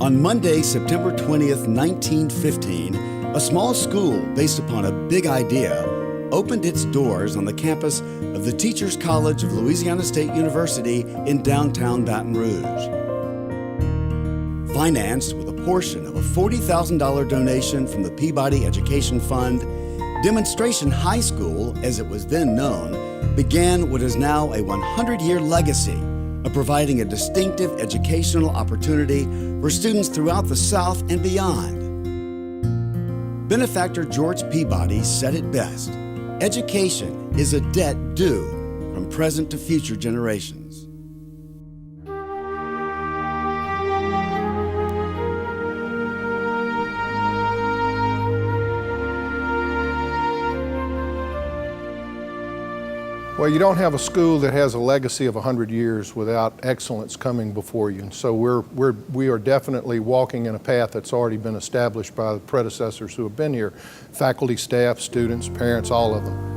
On Monday, September 20th, 1915, a small school based upon a big idea opened its doors on the campus of the Teachers College of Louisiana State University in downtown Baton Rouge. Financed with a portion of a $40,000 donation from the Peabody Education Fund, Demonstration High School, as it was then known, began what is now a 100-year legacy of providing a distinctive educational opportunity for students throughout the South and beyond. Benefactor George Peabody said it best: education is a debt due from present to future generations. Well, you don't have a school that has a legacy of 100 years without excellence coming before you. And so we are definitely walking in a path that's already been established by the predecessors who have been here. Faculty, staff, students, parents, all of them.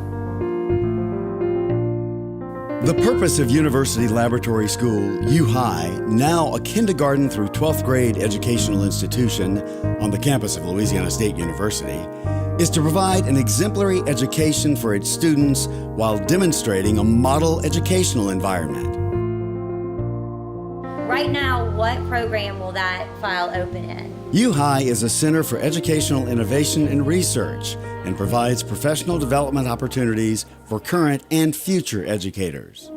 The purpose of University Laboratory School, U-High, now a kindergarten through 12th grade educational institution on the campus of Louisiana State University, is to provide an exemplary education for its students while demonstrating a model educational environment. Right now, what program will that file open in? U-High is a center for educational innovation and research and provides professional development opportunities for current and future educators.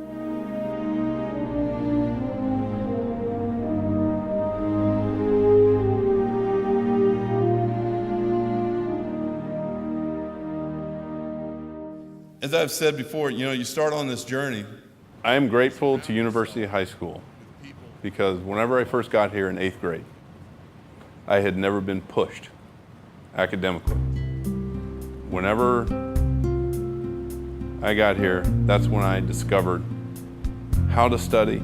As I've said before, you start on this journey. I am grateful to University High School because whenever I first got here in 8th grade, I had never been pushed academically. Whenever I got here, that's when I discovered how to study,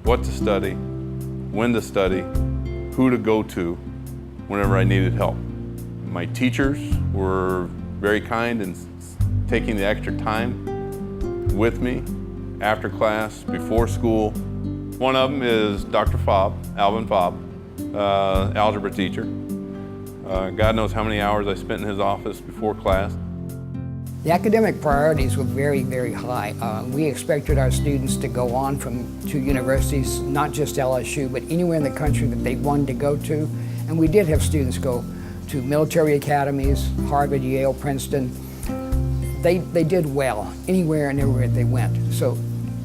what to study, when to study, who to go to whenever I needed help. My teachers were very kind and taking the extra time with me after class, before school. One of them is Dr. Fobb, Alvin Fobb, algebra teacher. God knows how many hours I spent in his office before class. The academic priorities were very, very high. We expected our students to go on to universities, not just LSU, but anywhere in the country that they wanted to go to. And we did have students go to military academies, Harvard, Yale, Princeton. They did well anywhere and everywhere they went. So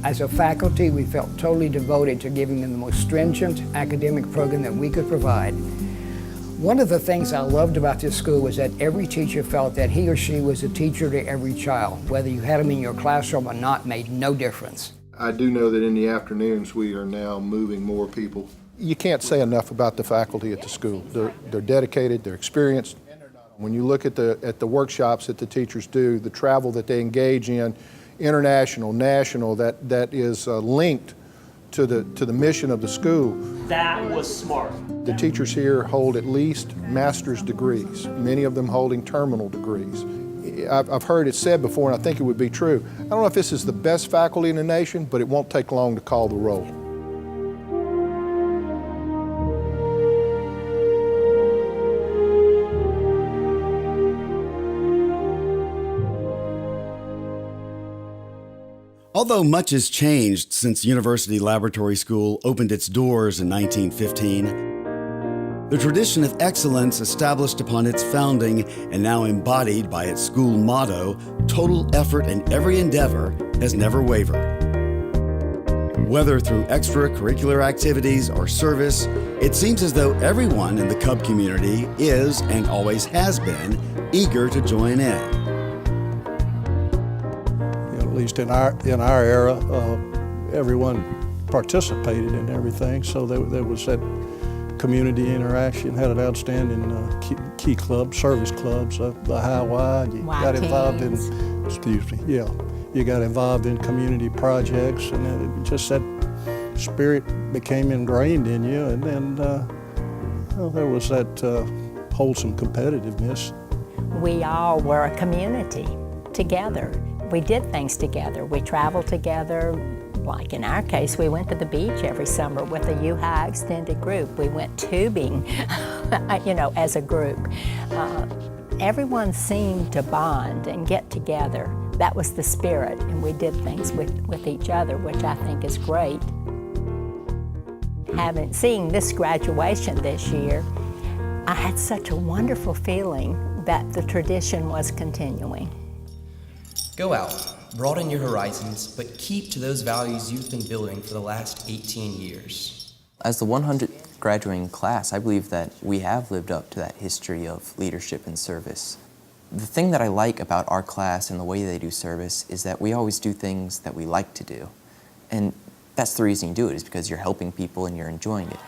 as a faculty, we felt totally devoted to giving them the most stringent academic program that we could provide. One of the things I loved about this school was that every teacher felt that he or she was a teacher to every child. Whether you had them in your classroom or not made no difference. I do know that in the afternoons we are now moving more people. You can't say enough about the faculty at the school. They're dedicated, they're experienced. When you look at the workshops that the teachers do, the travel that they engage in, international, national, that is linked to the mission of the school. That was smart. The teachers here hold at least master's degrees, many of them holding terminal degrees. I've heard it said before, and I think it would be true. I don't know if this is the best faculty in the nation, but it won't take long to call the roll. Although much has changed since University Laboratory School opened its doors in 1915, the tradition of excellence established upon its founding and now embodied by its school motto, total effort in every endeavor, has never wavered. Whether through extracurricular activities or service, it seems as though everyone in the Cub community is, and always has been, eager to join in. At least in our era, everyone participated in everything, so there was that community interaction. Had an outstanding key club, service clubs, the High Y. You got involved in, you got involved in community projects, and it just that spirit became ingrained in you, and then there was that wholesome competitiveness. We all were a community together. We did things together. We traveled together. Like in our case, we went to the beach every summer with a U-High extended group. We went tubing, as a group. Everyone seemed to bond and get together. That was the spirit, and we did things with each other, which I think is great. Seeing this graduation this year, I had such a wonderful feeling that the tradition was continuing. Go out, broaden your horizons, but keep to those values you've been building for the last 18 years. As the 100th graduating class, I believe that we have lived up to that history of leadership and service. The thing that I like about our class and the way they do service is that we always do things that we like to do. And that's the reason you do it, is because you're helping people and you're enjoying it.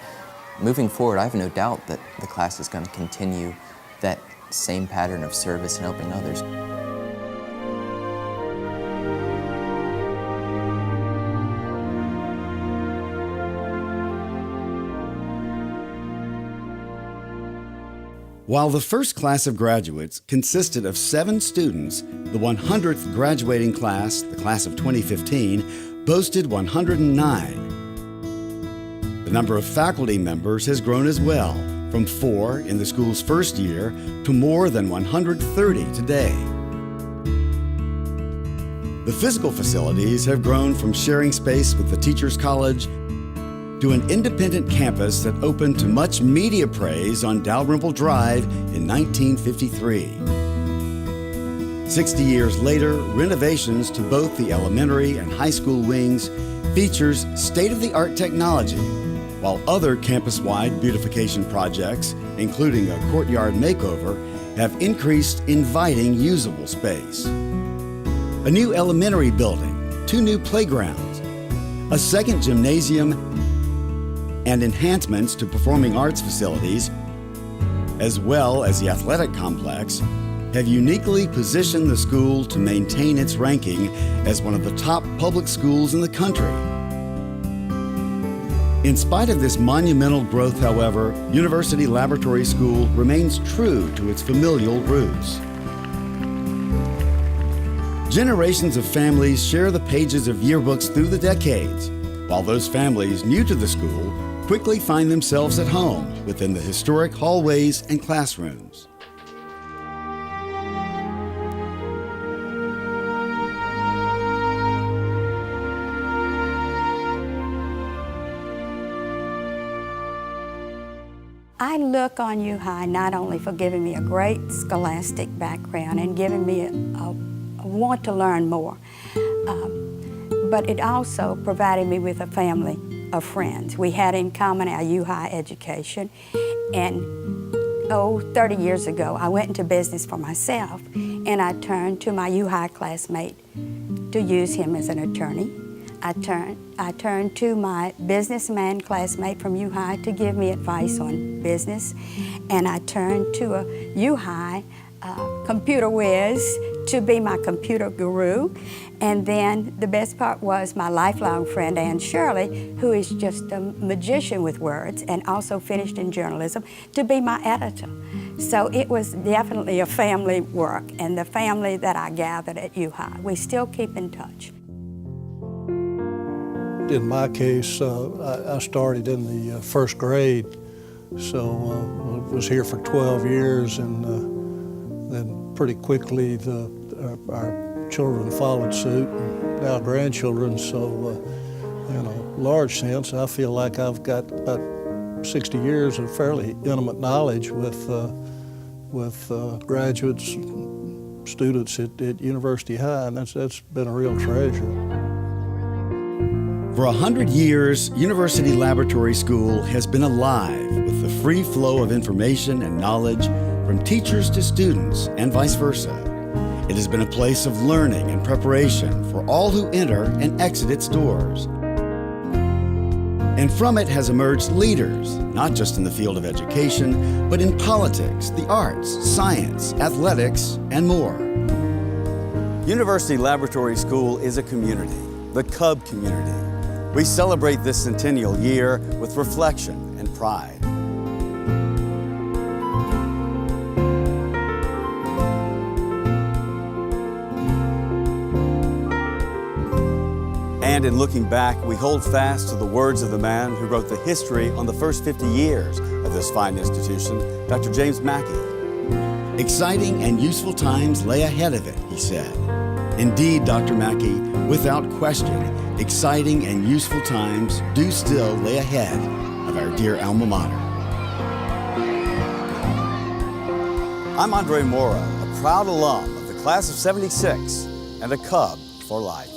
Moving forward, I have no doubt that the class is going to continue that same pattern of service and helping others. While the first class of graduates consisted of 7 students, the 100th graduating class, the class of 2015, boasted 109. The number of faculty members has grown as well, from 4 in the school's first year to more than 130 today. The physical facilities have grown from sharing space with the Teachers College to an independent campus that opened to much media praise on Dalrymple Drive in 1953. 60 years later, renovations to both the elementary and high school wings features state-of-the-art technology, while other campus-wide beautification projects, including a courtyard makeover, have increased inviting usable space. A new elementary building, 2 new playgrounds, a second gymnasium, and enhancements to performing arts facilities, as well as the athletic complex, have uniquely positioned the school to maintain its ranking as one of the top public schools in the country. In spite of this monumental growth, however, University Laboratory School remains true to its familial roots. Generations of families share the pages of yearbooks through the decades, while those families new to the school quickly find themselves at home within the historic hallways and classrooms. I look on U-High not only for giving me a great scholastic background and giving me a want to learn more, but it also provided me with a family of friends. We had in common our U-High education, and 30 years ago, I went into business for myself, and I turned to my U-High classmate to use him as an attorney. I turned to my businessman classmate from U-High to give me advice on business, and I turned to a U-High computer whiz to be my computer guru. And then the best part was my lifelong friend, Ann Shirley, who is just a magician with words and also finished in journalism, to be my editor. So it was definitely a family work, and the family that I gathered at U-High. We still keep in touch. In my case, I started in the first grade, so I was here for 12 years, and then pretty quickly our children followed suit, and now grandchildren, so in a large sense, I feel like I've got about 60 years of fairly intimate knowledge with graduates, students at University High, and that's been a real treasure. For 100 years, University Laboratory School has been alive with the free flow of information and knowledge from teachers to students and vice versa. It has been a place of learning and preparation for all who enter and exit its doors. And from it has emerged leaders, not just in the field of education, but in politics, the arts, science, athletics, and more. University Laboratory School is a community, the Cub community. We celebrate this centennial year with reflection and pride. And in looking back, we hold fast to the words of the man who wrote the history on the first 50 years of this fine institution, Dr. James Mackey. Exciting and useful times lay ahead of it, he said. Indeed, Dr. Mackey, without question, exciting and useful times do still lay ahead of our dear alma mater. I'm Andre Mora, a proud alum of the class of '76 and a Cub for life.